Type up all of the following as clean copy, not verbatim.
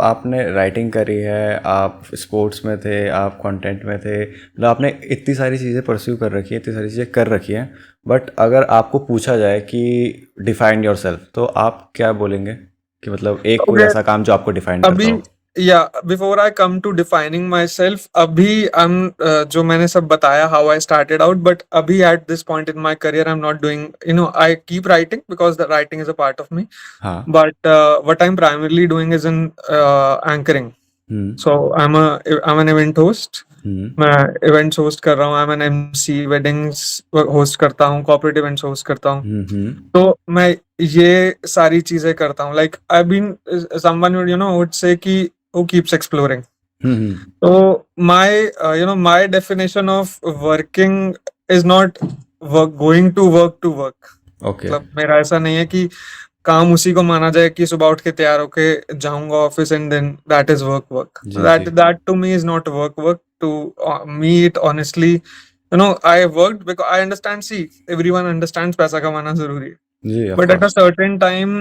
आपने राइटिंग करी है, आप स्पोर्ट्स में थे, आप कंटेंट में थे, मतलब आपने इतनी सारी चीज़ें परस्यू कर रखी है, इतनी सारी चीज़ें कर रखी हैं। बट अगर आपको पूछा जाए कि डिफाइन योरसेल्फ, तो आप क्या बोलेंगे कि मतलब एक कोई Okay, ऐसा काम जो आपको डिफाइन करता अभी हो? या before I come to defining myself, अभी आई एम जो मैंने सब बताया how I started out, but अभी at this point in my career I am not doing, I keep writing because the writing is a part of me, हाँ। But what I'm primarily doing is in anchoring. Hmm. So I'm an event host. Hmm. मैं events host कर रहा हूँ, I am N MC, weddings host करता हूँ, corporate events host करता हूँ। हम्म। तो मैं ये सारी चीजें करता हूँ, like I been someone would say कि who keeps exploring. हम्म। तो my definition of working is not work to work. Okay. मतलब मेरा ऐसा नहीं है कि काम उसी को माना जाए कि सुबह उठ के तैयार होके जाऊंगा office and then that is work जी जी। That to me is not work to me it honestly, I worked because I understand, see everyone understands पैसा कमाना जरूरी है, जी of but at a course. Certain time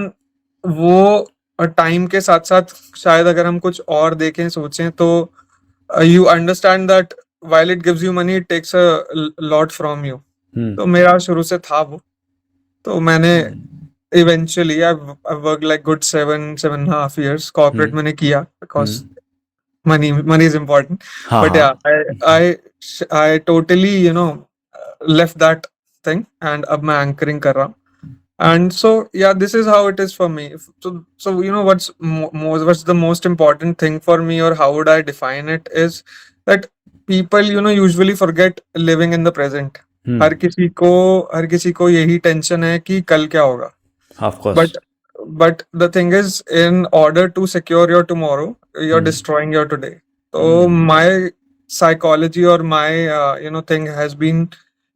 वो time के साथ साथ शायद अगर हम कुछ और देखें सोचें तो you understand that while it gives you money it takes a lot from you. हम्म। तो मेरा शुरू से था वो, तो मैंने eventually I've worked like good 7.5 years corporate हम्म। मैंने किया because hmm. money is important, हाँ but yeah, हाँ। I totally left that thing and अब मैं anchoring कर रहा हूँ. And so yeah, this is how it is for me. So what's the most important thing for me, or how would I define it, is that people usually forget living in the present. हर हम्म। किसी को हर किसी को यही tension है कि कल क्या होगा. Of course. But the thing is, in order to secure your tomorrow, you're hmm. destroying your today. So hmm. my psychology or my thing has been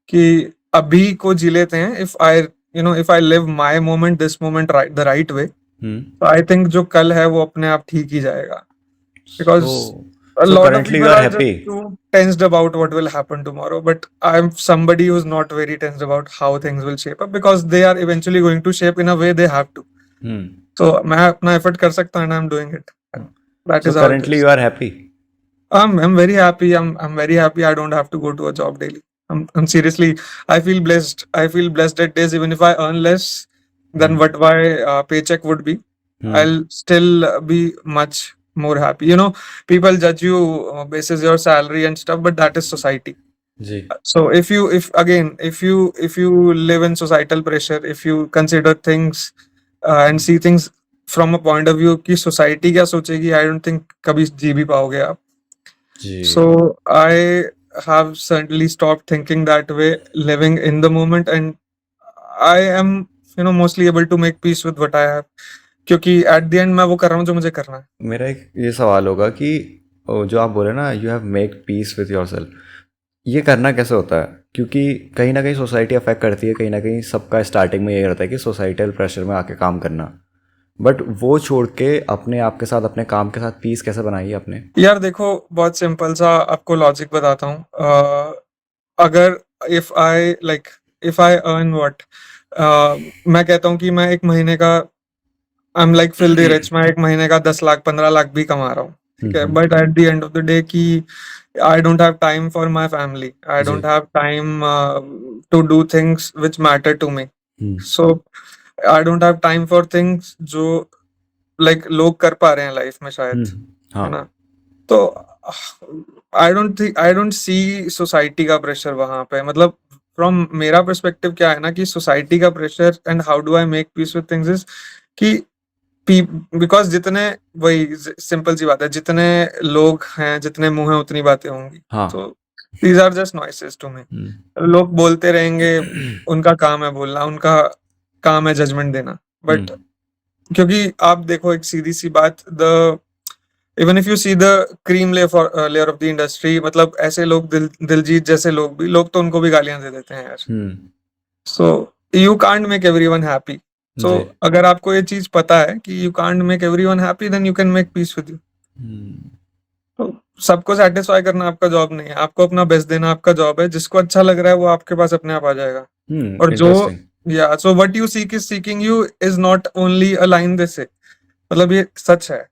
कि अभी को जी लेते हैं. If I live my moment, this moment, right, the right way, hmm. so I think जो कल है वो अपने आप ठीक ही जाएगा, so because a so lot of currently you people are are just happy? too tensed about what will happen tomorrow, but I'm somebody who's not very tensed about how things will shape up, because they are eventually going to shape in a way they have to. Hmm. So मैं अपना effort कर सकता हूँ and I'm doing it. And that so is how it currently is. You are happy? I'm very happy. I'm very happy. I don't have to go to a job daily. I'm seriously. I feel blessed. I feel blessed at days even if I earn less than hmm. what my paycheck would be. Hmm. I'll still be much more happy. People judge you basis your salary and stuff, but that is society. जी। So if you live in societal pressure, if you consider things and see things from a point of view कि society क्या सोचेगी, I don't think कभी जी भी पाओगे आप. जी। So I have certainly stopped thinking that way, living in the moment, and I am mostly able to make peace with what I have. क्योंकि at the end मैं वो कर रहा हूँ जो मुझे करना है. मेरा एक ये सवाल होगा कि जो आप बोले ना, you have make peace with yourself, ये करना कैसे होता है? क्योंकि कहीं ना कहीं सोसाइटी अफेक्ट करती है, कहीं ना कहीं सबका स्टार्टिंग में ये रहता है कि सोसाइटल प्रेशर में आके काम करना, बट वो छोड़ के अपने आप के साथ, अपने काम के साथ पीस कैसे बनाइए अपने? यार देखो, बहुत सिंपल सा आपको लॉजिक बताता हूँ. अगर इफ आई अर्न व्हाट, मैं कहता हूँ कि मैं एक महीने का, I am like filthy rich, मैं एक महीने का 10 लाख 15 लाख भी कमा रहा हूँ, ठीक है, but at the end of the day कि I don't have time for my family, I जी। Don't have time to do things which matter to me. Hmm. So I don't have time for things जो लोग कर पा रहे हैं life में शायद, हाँ। है ना. तो आई डोंट सी सोसाइटी का प्रेशर वहां पे. मतलब फ्रॉम मेरा पर्सपेक्टिव क्या है ना, कि सोसाइटी का pressure and how do I make peace with things is कि बिकॉज जितने, वही सिंपल सी बात है, जितने लोग हैं जितने मुंह हैं उतनी बातें होंगी. हाँ। तो these are just noises to me. लोग बोलते रहेंगे, उनका काम है बोलना, उनका काम है जजमेंट देना, बट क्योंकि आप देखो एक सीधी सी बात, the even if you see the cream layer of the industry, मतलब ऐसे लोग, दिलजीत जैसे लोग तो उनको भी गालियां दे देते हैं यार. So you can't make everyone happy. So जी। अगर आपको ये चीज पता है कि you can't make everyone happy, then you can make peace with you. तो सबको सेटिस्फाई करना आपका जॉब नहीं है, आपको अपना बेस्ट देना आपका जॉब है. जिसको अच्छा लग रहा है वो आपके पास अपने आप आ जाएगा. और जो इंटरेस्टिंग। या so what you seek is seeking you is not only a line, this से मतलब ये सच है.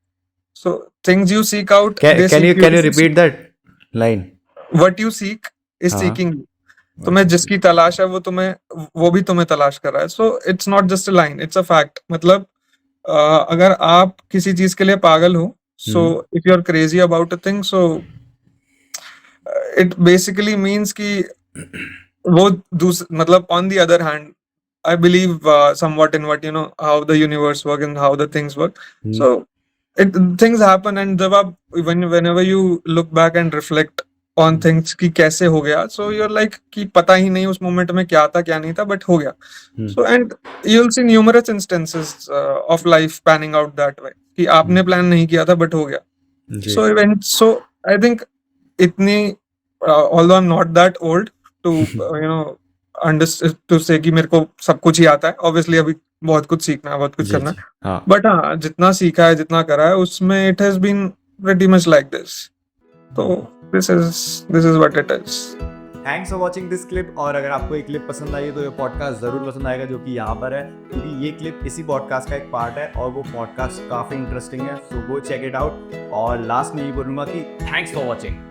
So things you seek out, they Can seek you you. repeat that line? What you seek is हाँ, seeking you. तुम्हें जिसकी तलाश है वो भी तुम्हें तलाश कर रहा है. So it's not just a line, it's a fact. मतलब अगर आप किसी चीज के लिए पागल हो, so if you're crazy about a thing, so it basically means कि वो मतलब on the other hand, I believe somewhat in what, you know, how the universe work and how the things work. So things happen, and जब आप whenever you look back and reflect on things कि कैसे हो गया, so you're like कि पता ही नहीं उस मोमेंट में क्या था क्या नहीं था, but हो गया. So and you'll see numerous instances of life panning out that way कि आपने प्लान नहीं किया था but हो गया. जी. So I think इतनी although I'm not that old to you know understand to say कि मेरे को सब कुछ ही आता है. Obviously अभी बहुत कुछ सीखना है, बहुत कुछ जी, करना जी, है. हाँ. But हाँ, जितना सीखा है, जितना करा है, उसमें it has been pretty much like this. तो this is what it is. Thanks for watching this clip. और अगर आपको ये क्लिप पसंद आई तो ये पॉडकास्ट ज़रूर पसंद आएगा, जो कि यहाँ पर है, क्योंकि ये क्लिप इसी पॉडकास्ट का एक पार्ट है और वो पॉडकास्ट काफ़ी इंटरेस्टिंग है। सो गो चेक इट आउट। और लास्ट में ये बोलूँगा कि थैंक्स फॉर वॉचिंग।